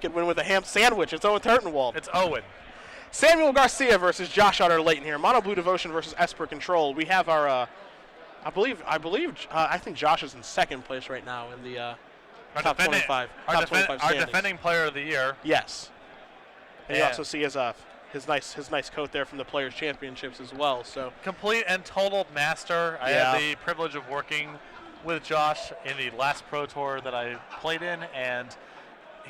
could win with a ham sandwich. It's Owen Turtenwald. It's Owen. Samuel Garcia versus Josh Utter Leyton here. Mono Blue Devotion versus Esper Control. We have our, I think Josh is in second place right now in the top 25. Our defending player of the year. Yes. And you also see his nice coat there from the Players Championships as well. So complete and total master. I had the privilege of working with Josh in the last Pro Tour that I played in, and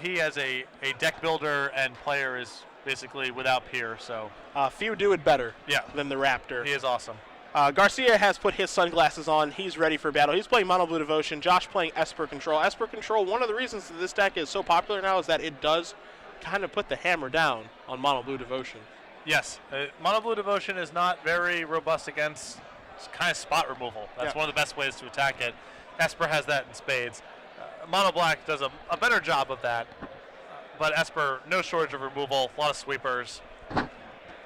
he as a deck builder and player is basically without peer. So few do it better than the Raptor. He is awesome. Garcia has put his sunglasses on. He's ready for battle. He's playing Mono Blue Devotion. Josh playing Esper Control. Esper Control, one of the reasons that this deck is so popular now is that it does kind of put the hammer down on Mono Blue Devotion. Yes. Mono Blue Devotion is not very robust against kind of spot removal. That's one of the best ways to attack it. Esper has that in spades. Mono Black does a better job of that. But Esper, no shortage of removal, a lot of sweepers,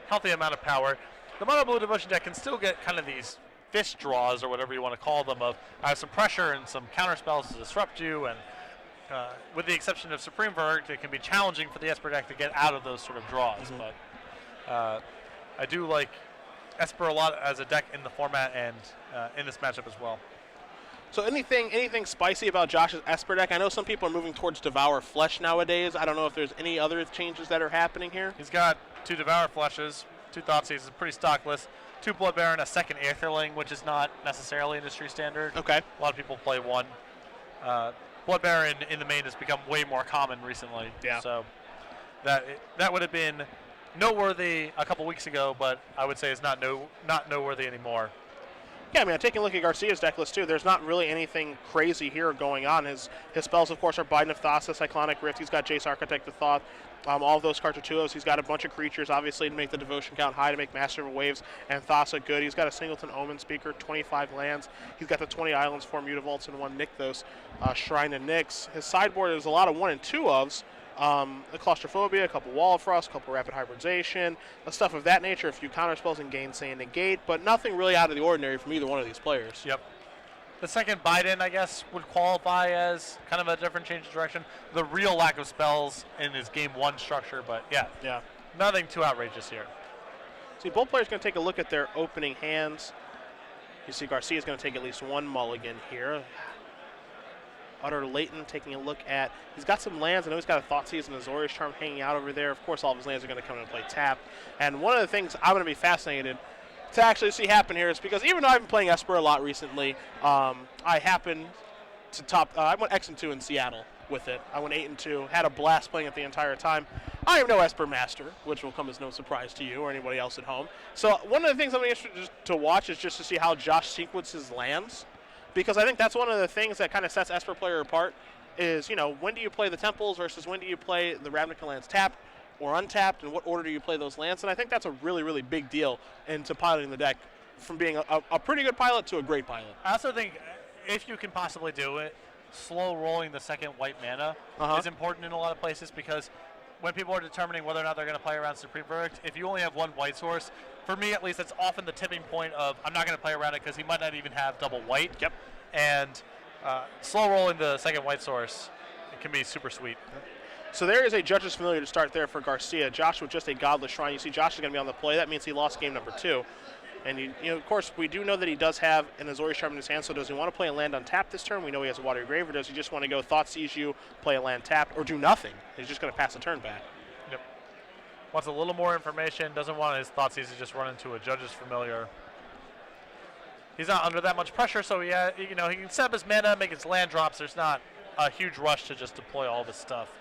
healthy amount of power. The Mono Blue Devotion deck can still get kind of these fish draws, or whatever you want to call them, of some pressure and some counter spells to disrupt you, and with the exception of Supreme Verdict, it can be challenging for the Esper deck to get out of those sort of draws. But I do like Esper a lot as a deck in the format and in this matchup as well. So anything spicy about Josh's Esper deck? I know some people are moving towards Devour Flesh nowadays. I don't know if there's any other changes that are happening here. He's got 2 Devour Fleshes, 2 Thoughtseize, is pretty stock list, 2 Blood Baron, a second Aetherling, which is not necessarily industry standard. Okay. A lot of people play 1. Blood Baron in the main has become way more common recently. Yeah. So that would have been noteworthy a couple weeks ago, but I would say it's not noteworthy anymore. Yeah, I mean, taking a look at Garcia's deck list, too, there's not really anything crazy here going on. His spells, of course, are Biden of Thassa, Cyclonic Rift. He's got Jace, Architect of Thought. All of those cards are 2-0s. He's got a bunch of creatures, obviously, to make the devotion count high, to make Master of Waves and Thassa good. He's got a Singleton Omen Speaker, 25 lands. He's got the 20 islands, 4 Mutavaults, and 1 Nykthos, Shrine of Nyx. His sideboard is a lot of 1 and 2-ofs. A Claustrophobia, a couple Wall of Frost, a couple Rapid Hybridization, stuff of that nature, a few counter spells and Gainsay and Negate, but nothing really out of the ordinary from either one of these players. Yep. The second Biden, I guess, would qualify as kind of a different change of direction. The real lack of spells in his game 1 structure, but yeah. Nothing too outrageous here. See, both players going to take a look at their opening hands. You see Garcia's going to take at least 1 mulligan here. Utter Leyton taking a look at, he's got some lands. I know he's got a Thoughtseize and a Azorius Charm hanging out over there. Of course, all of his lands are going to come into play tapped. And one of the things I'm going to be fascinated to actually see happen here is because even though I've been playing Esper a lot recently, I happened to I went X and 2 in Seattle with it. I went 8 and 2, had a blast playing it the entire time. I am no Esper master, which will come as no surprise to you or anybody else at home. So one of the things I'm interested to watch is just to see how Josh sequences lands. Because I think that's one of the things that kind of sets Esper player apart is, when do you play the Temples versus when do you play the Ravnica lands tapped or untapped, and what order do you play those lands? And I think that's a really, really big deal into piloting the deck from being a pretty good pilot to a great pilot. I also think if you can possibly do it, slow rolling the second white mana is important in a lot of places, because when people are determining whether or not they're going to play around Supreme Verdict, if you only have 1 white source, for me at least, that's often the tipping point of I'm not going to play around it because he might not even have double white. Yep. And slow rolling the second white source, it can be super sweet. So there is a Judge's Familiar to start there for Garcia. Josh with just a Godless Shrine. You see Josh is going to be on the play. That means he lost game number 2. And, of course, we do know that he does have an Azorius Charm in his hand, so does he want to play a land untapped this turn? We know he has a Watery Grave, or does he just want to go Thoughtseize you, play a land tapped, or do nothing? He's just going to pass the turn back. Yep. Wants a little more information, doesn't want his Thoughtseize to just run into a Judge's Familiar. He's not under that much pressure, so he can set up his mana, make his land drops. There's not a huge rush to just deploy all this stuff.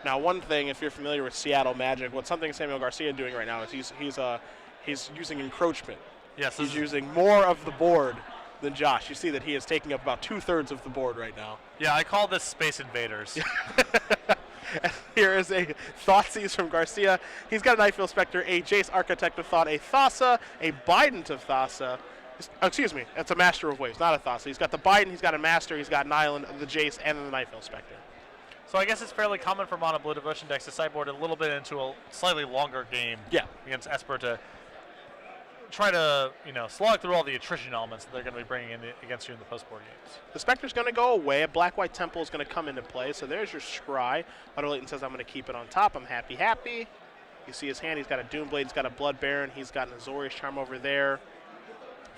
Now, one thing, if you're familiar with Seattle Magic, what's something Samuel Garcia doing right now is he's using encroachment. Yes, he's using more of the board than Josh. You see that he is taking up about 2/3 of the board right now. Yeah, I call this Space Invaders. Here is a Thoughtseize from Garcia. He's got a Nightfield Spectre, a Jace Architect of Thought, a Thassa, a Bident of Thassa. Excuse me, it's a Master of Waves, not a Thassa. He's got the Bident, he's got a Master, he's got an Island, the Jace, and then the Nightfield Spectre. So I guess it's fairly common for Mono Blue Devotion decks to sideboard a little bit into a slightly longer game against Esper to try to slog through all the attrition elements that they're going to be bringing in against you in the post-board games. The Spectre's going to go away. A Black-White Temple is going to come into play. So there's your Scry. Utter Leyton says, I'm going to keep it on top. I'm happy. You see his hand. He's got a Doomblade. He's got a Blood Baron. He's got an Azorius Charm over there.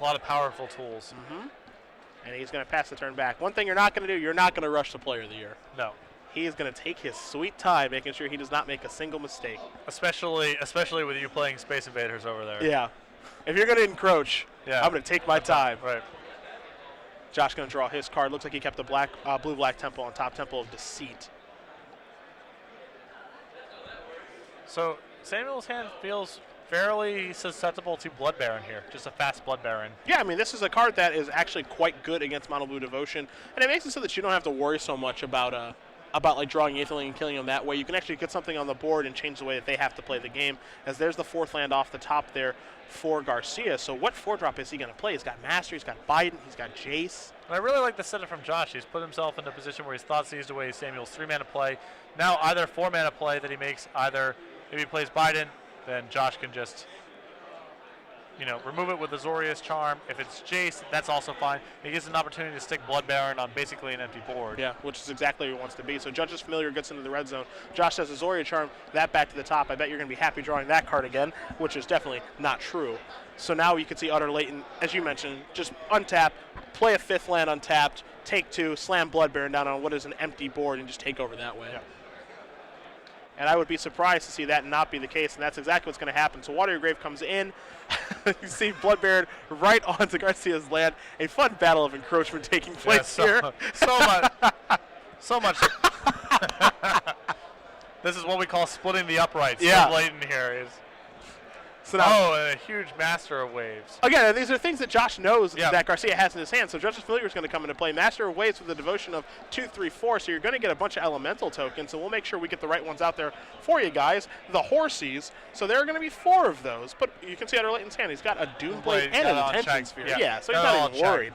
A lot of powerful tools. And he's going to pass the turn back. One thing you're not going to do, you're not going to rush the Player of the Year. No. He is going to take his sweet time, making sure he does not make a single mistake. Especially with you playing Space Invaders over there. Yeah. If you're going to encroach, I'm going to take my time. Right. Josh going to draw his card. Looks like he kept the blue-black Temple on top, Temple of Deceit. So Samuel's hand feels fairly susceptible to Blood Baron here. Just a fast Blood Baron. Yeah, I mean, this is a card that is actually quite good against Mono Blue Devotion, and it makes it so that you don't have to worry so much about like drawing Aetherling and killing them that way. You can actually get something on the board and change the way that they have to play the game, as there's the 4th land off the top there for Garcia. So what 4-drop is he going to play? He's got Master, he's got Biden, he's got Jace. And I really like the setup from Josh. He's put himself in a position where he's thought seized away Samuel's 3-mana play. Now either 4-mana play that he makes, either if he plays Biden, then Josh can just remove it with Azorius Charm. If it's Jace, that's also fine. He gives an opportunity to stick Blood Baron on basically an empty board. Yeah, which is exactly what he wants to be. So Judge's Familiar gets into the red zone. Josh says Azorius Charm, that back to the top. I bet you're going to be happy drawing that card again, which is definitely not true. So now you can see Utter Leyton, as you mentioned, just untap, play a 5th land untapped, take 2, slam Blood Baron down on what is an empty board, and just take over that way. Yeah. And I would be surprised to see that not be the case, and that's exactly what's going to happen. So Water Your Grave comes in. You see Blood Baron right onto Garcia's land. A fun battle of encroachment taking place here. So much. This is what we call splitting the uprights. Yeah. Leyton here is. So now, and a huge Master of Waves. Again, these are things that Josh knows Yeah. that Garcia has in his hand. So Judge's Familiar is going to come into play. Master of Waves with a devotion of 2, 3, 4. So you're going to get a bunch of elemental tokens. So we'll make sure we get the right ones out there for you guys. The Horsies. So there are going to be 4 of those. But you can see Utter Leyton's hand. He's got a Doomblade and an Attention Sphere. Yeah, so he's not even worried.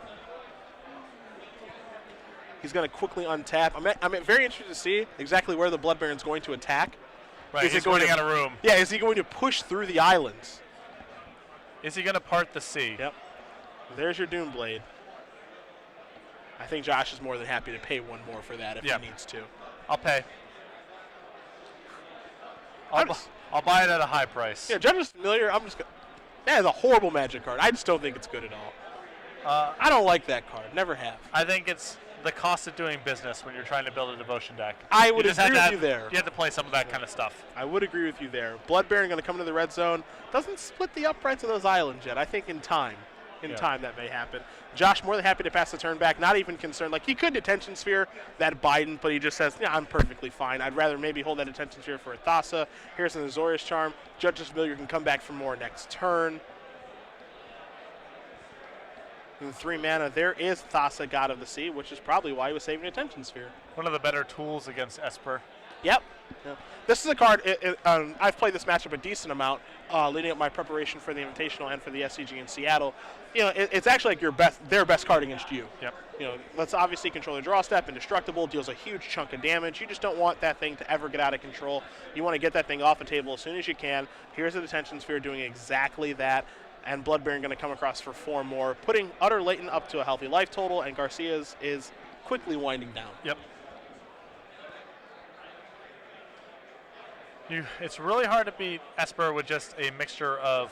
He's going to quickly untap. I'm very interested to see exactly where the Blood Baron's going to attack. Right, he's running out of room. Yeah, is he going to push through the islands? Is he going to part the sea? Yep. There's your Doomblade. I think Josh is more than happy to pay 1 more for that if he needs to. I'll pay. I'll buy it at a high price. Yeah, Judge's Familiar, that is a horrible Magic card. I just don't think it's good at all. I don't like that card. Never have. I think it's the cost of doing business when you're trying to build a devotion deck. I would agree with you there. You have to play some of that kind of stuff. I would agree with you there. Blood Baron going to come into the red zone. Doesn't split the uprights of those islands yet. I think in time. Time that may happen. Josh more than happy to pass the turn back. Not even concerned. Like, he could Attention Sphere that Biden, but he just says, yeah, I'm perfectly fine. I'd rather maybe hold that Attention Sphere for a Thassa. Here's an Azorius Charm. Judge's Familiar can come back for more next turn. And 3 mana, there is Thassa, God of the Sea, which is probably why he was saving Attention Sphere. One of the better tools against Esper. Yep. Yeah. This is a card, I've played this matchup a decent amount, leading up my preparation for the Invitational and for the SCG in Seattle. It's actually like their best card against you. Yep. Let's obviously control the draw step, indestructible, deals a huge chunk of damage. You just don't want that thing to ever get out of control. You want to get that thing off the table as soon as you can. Here's a Detention Sphere doing exactly that. And Blood Baron going to come across for 4 more, putting Utter Leyton up to a healthy life total, and Garcia's is quickly winding down. Yep. It's really hard to beat Esper with just a mixture of,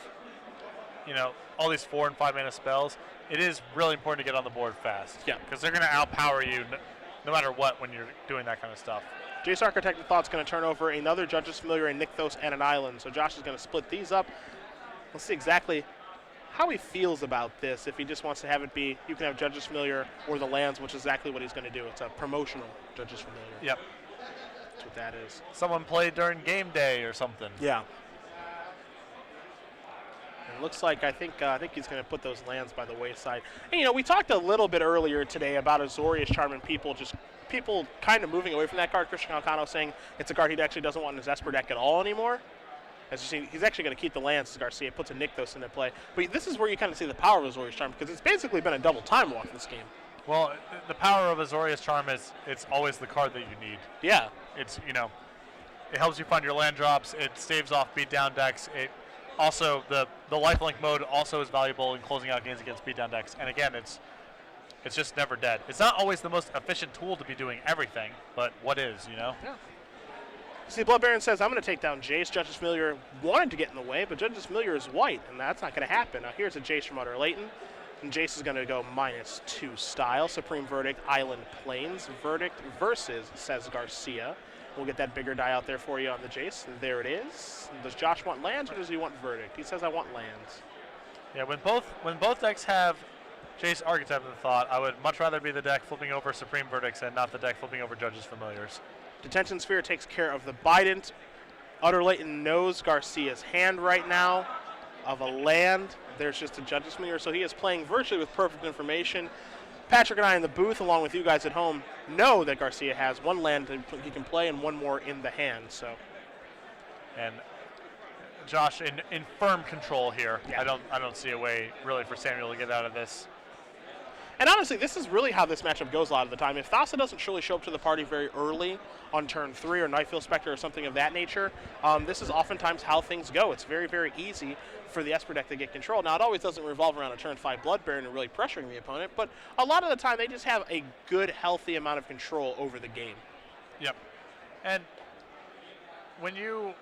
all these 4 and 5 mana spells. It is really important to get on the board fast. Yeah. Because they're going to outpower you no matter what when you're doing that kind of stuff. Jace Architect Thought's going to turn over another Judge's Familiar, a Nykthos, and an island. So Josh is going to split these up. Let's see exactly how he feels about this. If he just wants to have it be, you can have Judge's Familiar or the lands, which is exactly what he's going to do. It's a promotional Judge's Familiar. Yep. That's what that is. Someone played during game day or something. Yeah. It looks like I think he's going to put those lands by the wayside. And, we talked a little bit earlier today about Azorius Charm and people kind of moving away from that card. Christian Alcano saying it's a card he actually doesn't want in his Esper deck at all anymore. As you see, he's actually going to keep the lands as Garcia puts a Nykthos into play. But this is where you kind of see the power of Azorius Charm, because it's basically been a double time walk in this game. Well, the power of Azorius Charm is it's always the card that you need. Yeah. It's, it helps you find your land drops. It staves off beatdown decks. Also, the lifelink mode also is valuable in closing out games against beatdown decks. And again, it's just never dead. It's not always the most efficient tool to be doing everything, but what is, you know? Yeah. See, Blood Baron says, I'm going to take down Jace. Judge's Familiar wanted to get in the way, but Judge's Familiar is white, and that's not going to happen. Now, here's a Jace from Utter Leyton, and Jace is going to go -2 style. Supreme Verdict, Island Plains. Verdict versus, says Garcia. We'll get that bigger die out there for you on the Jace. And there it is. Does Josh want lands, or does he want Verdict? He says, I want lands. Yeah, when both decks have Jace Archetype of the Thought, I would much rather be the deck flipping over Supreme Verdicts and not the deck flipping over Judge's Familiars. Detention Sphere takes care of the Bident. Utter Leyton knows Garcia's hand right now of a land. There's just a Judge's Familiar, so he is playing virtually with perfect information. Patrick and I in the booth, along with you guys at home, know that Garcia has one land that he can play and one more in the hand. So, and Josh in firm control here. Yeah. I don't see a way really for Samuel to get out of this. And honestly, this is really how this matchup goes a lot of the time. If Thassa doesn't surely show up to the party very early on turn 3 or Nightfield Spectre or something of that nature, this is oftentimes how things go. It's very, very easy for the Esper deck to get control. Now, it always doesn't revolve around a turn 5 Blood Baron and really pressuring the opponent, but a lot of the time they just have a good, healthy amount of control over the game. Yep. And when you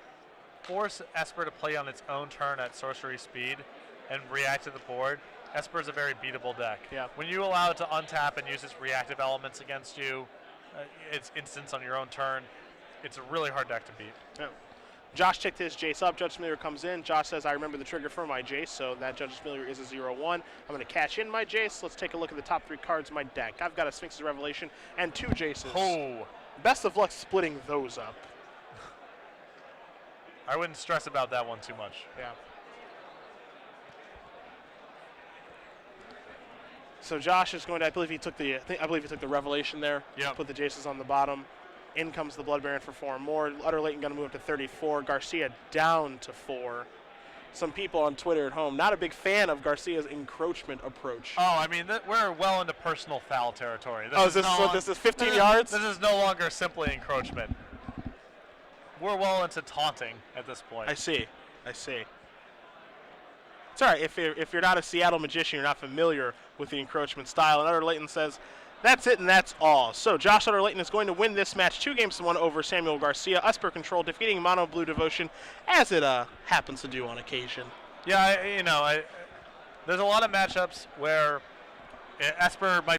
force Esper to play on its own turn at sorcery speed and react to the board, Esper is a very beatable deck. Yeah. When you allow it to untap and use its reactive elements against you, its instance on your own turn, it's a really hard deck to beat. Yeah. Josh ticked his Jace up. Judge Familiar comes in. Josh says, I remember the trigger for my Jace, so that Judge Familiar is a 0-1. I'm going to cash in my Jace. Let's take a look at the top 3 cards of my deck. I've got a Sphinx's Revelation and 2 Jaces. Oh. Best of luck splitting those up. I wouldn't stress about that one too much. Yeah. So Josh is going to, I believe he took the Revelation there. Yeah. Put the Jaces on the bottom. In comes the Blood Baron for 4 more. Utter Leyton going to move up to 34. Garcia down to 4. Some people on Twitter at home not a big fan of Garcia's encroachment approach. Oh, I mean, we're well into personal foul territory. This is 15 yards? This is no longer simply encroachment. We're well into taunting at this point. I see. It's all right. If you're not a Seattle magician, you're not familiar with the encroachment style. And Utter Leyton says, that's it and that's all. So Josh Utter Leyton is going to win this match 2-1 over Samuel Garcia. Esper Control defeating Mono Blue Devotion, as it happens to do on occasion. Yeah, there's a lot of matchups where Esper might